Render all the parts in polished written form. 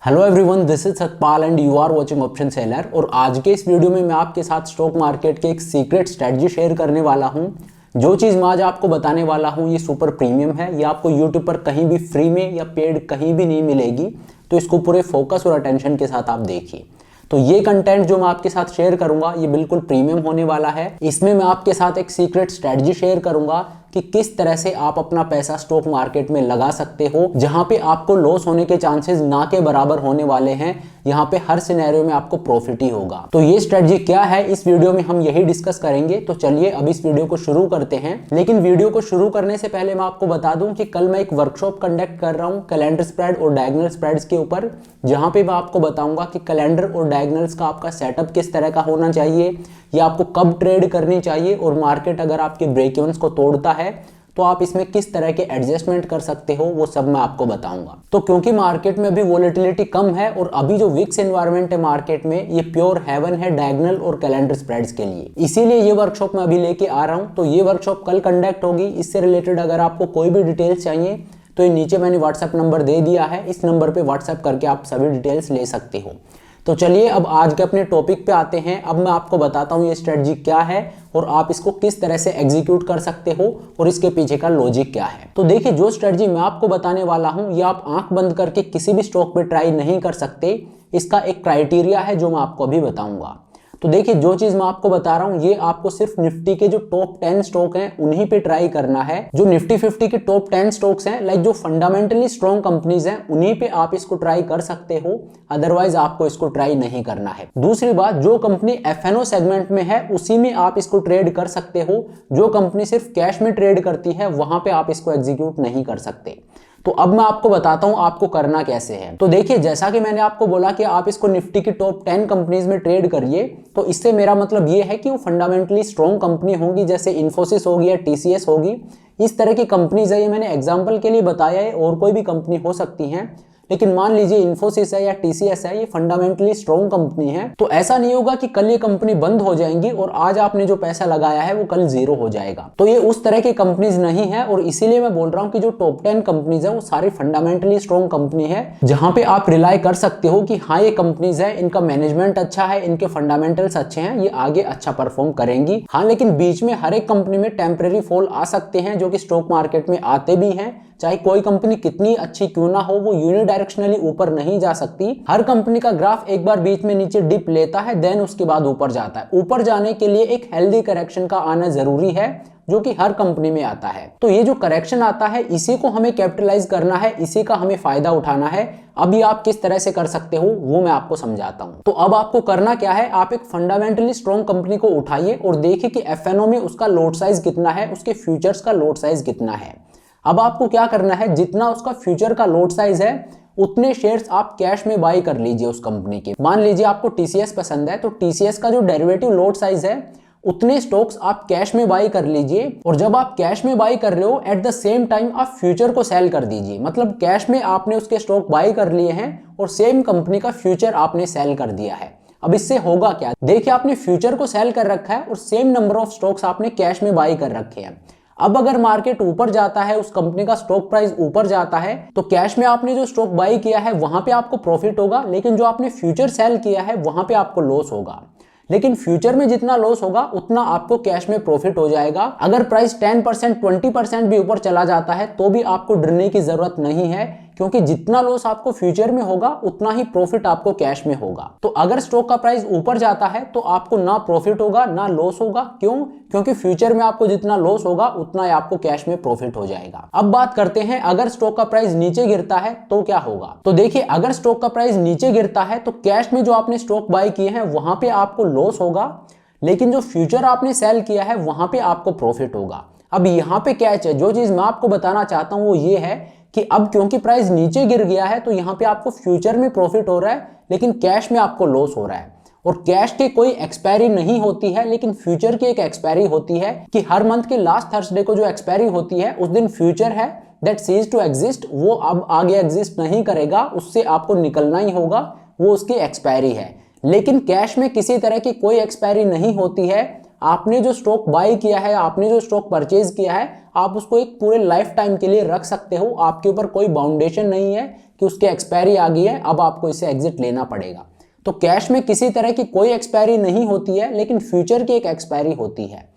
Hello everyone, this is Satpal and you are watching option seller. और आज के इस वीडियो में मैं आपके साथ स्टॉक मार्केट के एक सीक्रेट स्ट्रेटजी शेयर करने वाला हूं। जो चीज़ मैं आज आपको बताने वाला हूं ये सुपर प्रीमियम है। ये आपको यूट्यूब पर कहीं भी फ्री में या पेड कहीं भी नहीं मिलेगी, तो इसको पूरे फोकस और अटेंशन के साथ आप देखिए। तो ये कंटेंट जो मैं आपके साथ शेयर करूंगा ये बिल्कुल प्रीमियम होने वाला है। इसमें मैं आपके साथ एक सीक्रेट स्ट्रेटजी शेयर करूंगा कि किस तरह से आप अपना पैसा स्टॉक मार्केट में लगा सकते हो, जहां पे आपको लॉस होने के चांसेस ना के बराबर होने वाले हैं। यहाँ पे हर सिनेरियो में आपको प्रॉफिट ही होगा। तो ये स्ट्रेटजी क्या है, इस वीडियो में हम यही डिस्कस करेंगे। तो चलिए अब इस वीडियो को शुरू करते हैं। लेकिन वीडियो को शुरू करने से पहले मैं आपको बता दूं कि कल मैं एक वर्कशॉप कंडक्ट कर रहा हूं कैलेंडर स्प्रेड और डायगोनल स्प्रेड्स के ऊपर, जहां पे मैं आपको बताऊंगा कि कैलेंडर और डायगोनल्स का आपका सेटअप किस तरह का होना चाहिए, या आपको कब ट्रेड करनी चाहिए, और मार्केट अगर आपके ब्रेक इवन्स को तोड़ता है तो आप इसमें किस तरह के एडजस्टमेंट कर सकते हो, वो सब मैं आपको बताऊंगा। तो क्योंकि मार्केट में अभी वोलेटिलिटी कम है और अभी जो विक्स एनवायरनमेंट है मार्केट में, ये प्योर हेवन है डायगोनल और कैलेंडर स्प्रेड्स के लिए, इसीलिए ये वर्कशॉप मैं अभी लेके आ रहा हूं। तो ये वर्कशॉप कल कंडक्ट होगी। इससे रिलेटेड अगर आपको कोई भी डिटेल्स चाहिए तो ये नीचे मैंने व्हाट्सएप नंबर दे दिया है, इस नंबर पर व्हाट्सएप करके आप सभी डिटेल्स ले सकते हो। तो चलिए अब आज के अपने टॉपिक पे आते हैं। अब मैं आपको बताता हूँ ये स्ट्रेटजी क्या है और आप इसको किस तरह से एग्जीक्यूट कर सकते हो और इसके पीछे का लॉजिक क्या है। तो देखिए, जो स्ट्रेटजी मैं आपको बताने वाला हूँ ये आप आंख बंद करके किसी भी स्टॉक पे ट्राई नहीं कर सकते। इसका एक क्राइटेरिया है जो मैं आपको अभी बताऊंगा। तो देखिए, जो चीज मैं आपको बता रहा हूं ये आपको सिर्फ निफ्टी के जो टॉप 10 स्टॉक हैं उन्हीं पे ट्राई करना है। जो निफ्टी 50 के टॉप 10 स्टॉक्स हैं, लाइक जो फंडामेंटली स्ट्रॉन्ग कंपनीज हैं, उन्हीं पे आप इसको ट्राई कर सकते हो। अदरवाइज आपको इसको ट्राई नहीं करना है। दूसरी बात, जो कंपनी एफएनओ सेगमेंट में है उसी में आप इसको ट्रेड कर सकते हो। जो कंपनी सिर्फ कैश में ट्रेड करती है वहां पे आप इसको एग्जीक्यूट नहीं कर सकते। तो अब मैं आपको बताता हूं आपको करना कैसे है। तो देखिए, जैसा कि मैंने आपको बोला कि आप इसको निफ्टी की टॉप 10 कंपनीज में ट्रेड करिए, तो इससे मेरा मतलब ये है कि वो फंडामेंटली स्ट्रॉन्ग कंपनी होंगी, जैसे इन्फोसिस होगी या टीसीएस होगी। इस तरह की कंपनीज है, ये मैंने एग्जांपल के लिए बताया है, और कोई भी कंपनी हो सकती है। लेकिन मान लीजिए इन्फोसिस है या टीसीएस है, ये फंडामेंटली स्ट्रॉन्ग कंपनी है। तो ऐसा नहीं होगा कि कल ये कंपनी बंद हो जाएंगी और आज आपने जो पैसा लगाया है वो कल जीरो हो जाएगा। तो ये उस तरह की कंपनीज नहीं है, और इसीलिए मैं बोल रहा हूँ कि जो टॉप 10 कंपनीज है वो सारी फंडामेंटली स्ट्रॉन्ग कंपनी है, जहां पे आप रिलाई कर सकते हो कि हाँ ये कंपनीज है, इनका मैनेजमेंट अच्छा है, इनके फंडामेंटल्स अच्छे हैं, ये आगे अच्छा परफॉर्म करेंगी। हाँ, लेकिन बीच में हर एक कंपनी में टेम्परेरी फॉल आ सकते हैं, जो कि स्टॉक मार्केट में आते भी हैं। चाहे कोई कंपनी कितनी अच्छी क्यों ना हो, वो यूनिडायरेक्शनली ऊपर नहीं जा सकती। हर कंपनी का ग्राफ एक बार बीच में नीचे डिप लेता है, देन उसके बाद ऊपर जाता है। ऊपर जाने के लिए एक हेल्दी करेक्शन का आना जरूरी है, जो कि हर कंपनी में आता है। तो ये जो करेक्शन आता है इसी को हमें कैपिटलाइज करना है, इसी का हमें फायदा उठाना है। अभी आप किस तरह से कर सकते हो वो मैं आपको समझाता हूं। तो अब आपको करना क्या है, आप एक फंडामेंटली स्ट्रॉन्ग कंपनी को उठाइए और देखिए कि एफएनओ में उसका लोट साइज कितना है, उसके फ्यूचर्स का लोट साइज कितना है। अब आपको क्या करना है, जितना उसका फ्यूचर का लोट साइज है उतने शेयर्स आप कैश में बाई कर लीजिए उस कंपनी के। मान लीजिए आपको टीसीएस पसंद है, तो टीसीएस का जो डेरिवेटिव लोट साइज है उतने स्टॉक्स आप कैश में बाई कर लीजिए। और जब आप कैश में बाई कर रहे हो, एट द सेम टाइम आप फ्यूचर को सेल कर दीजिए। मतलब कैश में आपने उसके स्टॉक बाई कर लिए हैं और सेम कंपनी का फ्यूचर आपने सेल कर दिया है। अब इससे होगा क्या, देखिए आपने फ्यूचर को सेल कर रखा है और सेम नंबर ऑफ स्टॉक्स आपने कैश में बाई कर रखे हैं। अब अगर मार्केट ऊपर जाता है, उस कंपनी का स्टॉक प्राइस ऊपर जाता है, तो कैश में आपने जो स्टॉक बाई किया है वहां पे आपको प्रॉफिट होगा, लेकिन जो आपने फ्यूचर सेल किया है वहां पे आपको लॉस होगा। लेकिन फ्यूचर में जितना लॉस होगा उतना आपको कैश में प्रॉफिट हो जाएगा। अगर प्राइस 10% 20% भी ऊपर चला जाता है तो भी आपको डरने की जरूरत नहीं है, क्योंकि जितना लॉस आपको फ्यूचर में होगा उतना ही प्रॉफिट आपको कैश में होगा। तो अगर स्टॉक का प्राइस ऊपर जाता है तो आपको ना प्रॉफिट होगा ना लॉस होगा। क्यों? क्योंकि फ्यूचर में आपको जितना लॉस होगा उतना ही आपको कैश में प्रॉफिट हो जाएगा। अब बात करते हैं, अगर स्टॉक का प्राइस नीचे गिरता है तो क्या होगा। तो देखिए, अगर स्टॉक का प्राइस नीचे गिरता है तो कैश में जो आपने स्टॉक बाई किए हैं वहां पे आपको लॉस होगा, लेकिन जो फ्यूचर आपने सेल किया है वहां पे आपको प्रॉफिट होगा। अब यहाँ पे कैच है, जो चीज मैं आपको बताना चाहता हूं वो ये है कि अब क्योंकि प्राइस नीचे गिर गया है तो यहाँ पे आपको फ्यूचर में प्रॉफिट हो रहा है, लेकिन कैश में आपको लॉस हो रहा है। और कैश की कोई एक्सपायरी नहीं होती है, लेकिन फ्यूचर की एक एक्सपायरी होती है कि हर मंथ के लास्ट थर्सडे को जो एक्सपायरी होती है उस दिन फ्यूचर है दैट सीज टू एग्जिस्ट, वो अब आगे एग्जिस्ट नहीं करेगा, उससे आपको निकलना ही होगा, वो उसकी एक्सपायरी है। लेकिन कैश में किसी तरह की कोई एक्सपायरी नहीं होती है। आपने जो स्टॉक बाय किया है, आपने जो स्टॉक परचेज किया है, आप उसको एक पूरे लाइफ टाइम के लिए रख सकते हो। आपके ऊपर कोई बाउंडेशन नहीं है कि उसकी एक्सपायरी आ गई है, अब आपको इसे एग्जिट लेना पड़ेगा। तो कैश में किसी तरह की कोई एक्सपायरी नहीं होती है, लेकिन फ्यूचर की एक एक्सपायरी होती है।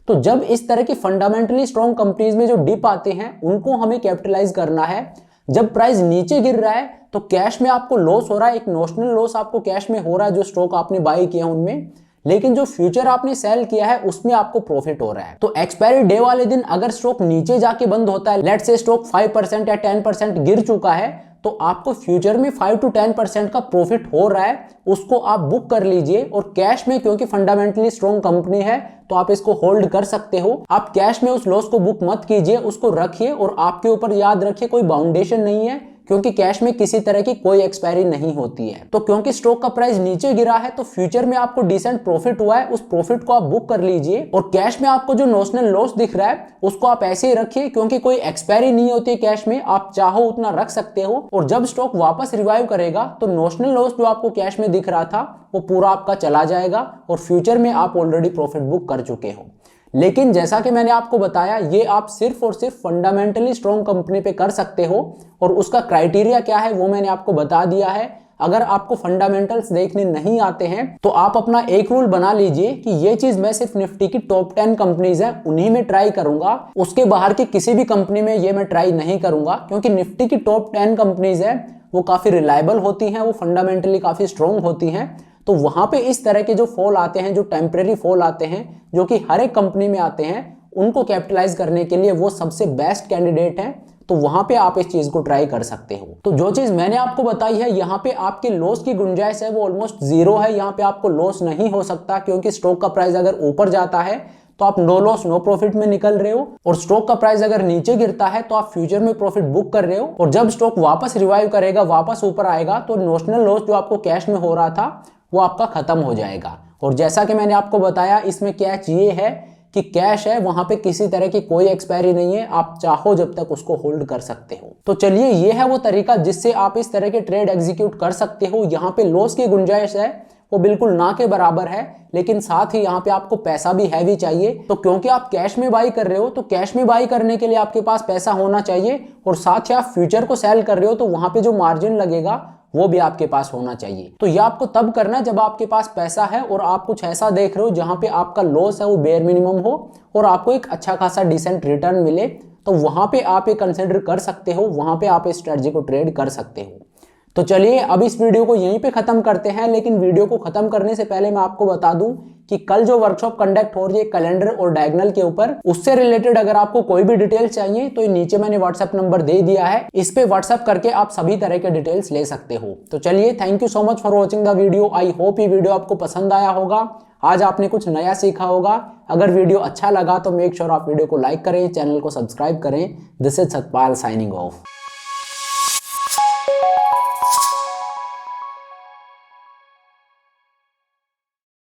तो जब इस तरह की फंडामेंटली स्ट्रॉन्ग कंपनीज में जो डिप आते हैं उनको हमें कैपिटलाइज करना है। जब प्राइस नीचे गिर रहा है तो कैश में आपको लॉस हो रहा है, एक नोशनल लॉस आपको कैश में हो रहा है जो स्टॉक आपने बाय किया उनमें, लेकिन जो फ्यूचर आपने सेल किया है उसमें आपको प्रॉफिट हो रहा है। तो एक्सपायरी डे वाले दिन अगर स्टॉक नीचे जाके बंद होता है, लेट्स से स्टॉक 5% या 10% गिर चुका है, तो आपको फ्यूचर में 5 to 10% का प्रॉफिट हो रहा है, उसको आप बुक कर लीजिए। और कैश में क्योंकि फंडामेंटली स्ट्रॉन्ग कंपनी है तो आप इसको होल्ड कर सकते हो। आप कैश में उस लॉस को बुक मत कीजिए, उसको रखिए और आपके ऊपर याद रखिए कोई बाउंडेशन नहीं है, क्योंकि कैश में किसी तरह की कोई एक्सपायरी नहीं होती है। तो क्योंकि स्टॉक का प्राइस नीचे गिरा है तो फ्यूचर में आपको डिसेंट प्रॉफिट हुआ है, उस प्रॉफिट को आप बुक कर लीजिए। और कैश में आपको जो नोशनल लॉस दिख रहा है उसको आप ऐसे ही रखिए, क्योंकि कोई एक्सपायरी नहीं होती है कैश में, आप चाहो उतना रख सकते हो। और जब स्टॉक वापस रिवाइव करेगा तो नोशनल लॉस जो आपको कैश में दिख रहा था वो पूरा आपका चला जाएगा और फ्यूचर में आप ऑलरेडी प्रॉफिट बुक कर चुके हो। लेकिन जैसा कि मैंने आपको बताया, ये आप सिर्फ और सिर्फ फंडामेंटली स्ट्रॉन्ग कंपनी पे कर सकते हो, और उसका क्राइटेरिया क्या है वो मैंने आपको बता दिया है। अगर आपको फंडामेंटल्स देखने नहीं आते हैं तो आप अपना एक रूल बना लीजिए कि ये चीज मैं सिर्फ निफ्टी की टॉप 10 कंपनीज हैं उन्हीं में ट्राई करूंगा, उसके बाहर की किसी भी कंपनी में ये मैं ट्राई नहीं करूंगा। क्योंकि निफ्टी की टॉप 10 कंपनीज है वो काफी रिलायबल होती हैं, वो फंडामेंटली काफी स्ट्रॉन्ग होती हैं। तो वहां पे इस तरह के जो फॉल आते हैं, जो टेम्परेरी फॉल आते हैं, जो कि हर एक कंपनी में आते हैं, उनको कैपिटलाइज करने के लिए वो सबसे बेस्ट कैंडिडेट है। तो वहां पे आप इस चीज को ट्राई कर सकते हो। तो जो चीज मैंने आपको बताई है, यहाँ पे आपके लॉस की गुंजाइश है वो ऑलमोस्ट जीरो है। यहाँ पे आपको लॉस नहीं हो सकता, क्योंकि स्टॉक का प्राइस अगर ऊपर जाता है तो आप नो लॉस नो प्रॉफिट में निकल रहे हो, और स्टॉक का प्राइस अगर नीचे गिरता है तो आप फ्यूचर में प्रॉफिट बुक कर रहे हो। और जब स्टॉक वापस रिवाइव करेगा, वापस ऊपर आएगा, तो नोशनल लॉस जो आपको कैश में हो रहा था वो आपका खत्म हो जाएगा। और जैसा कि मैंने आपको बताया, इसमें कैच ये है कि कैश है वहां पे किसी तरह की कोई एक्सपायरी नहीं है, आप चाहो जब तक उसको होल्ड कर सकते हो। तो चलिए, ये है वो तरीका जिससे आप इस तरह के ट्रेड एग्जीक्यूट कर सकते हो। यहाँ पे लॉस की गुंजाइश है वो बिल्कुल ना के बराबर है, लेकिन साथ ही यहाँ पे आपको पैसा भी हैवी चाहिए। तो क्योंकि आप कैश में बाई कर रहे हो तो कैश में बाई करने के लिए आपके पास पैसा होना चाहिए, और साथ ही आप फ्यूचर को सेल कर रहे हो तो वहां पे जो मार्जिन लगेगा वो भी आपके पास होना चाहिए। तो ये आपको तब करना जब आपके पास पैसा है और आप कुछ ऐसा देख रहे हो जहां पे आपका लॉस है वो बेयर मिनिमम हो और आपको एक अच्छा खासा डिसेंट रिटर्न मिले, तो वहां पे आप ये कंसिडर कर सकते हो, वहां पे आप इस स्ट्रेटजी को ट्रेड कर सकते हो। तो चलिए अब इस वीडियो को यहीं पे खत्म करते हैं, लेकिन वीडियो को खत्म करने से पहले मैं आपको बता दूं कि कल जो वर्कशॉप कंडक्ट हो रही है कैलेंडर और डायगोनल के ऊपर, उससे रिलेटेड अगर आपको कोई भी डिटेल्स चाहिए तो नीचे मैंने व्हाट्सएप नंबर दे दिया है, इस पे व्हाट्सएप करके आप सभी तरह के डिटेल्स ले सकते हो। तो चलिए, thank you so much for watching the video. I hope ये वीडियो आपको पसंद आया होगा, आज आपने कुछ नया सीखा होगा। अगर वीडियो अच्छा लगा तो मेक श्योर आप वीडियो को लाइक करें, चैनल को सब्सक्राइब करें। This is Satpal signing off.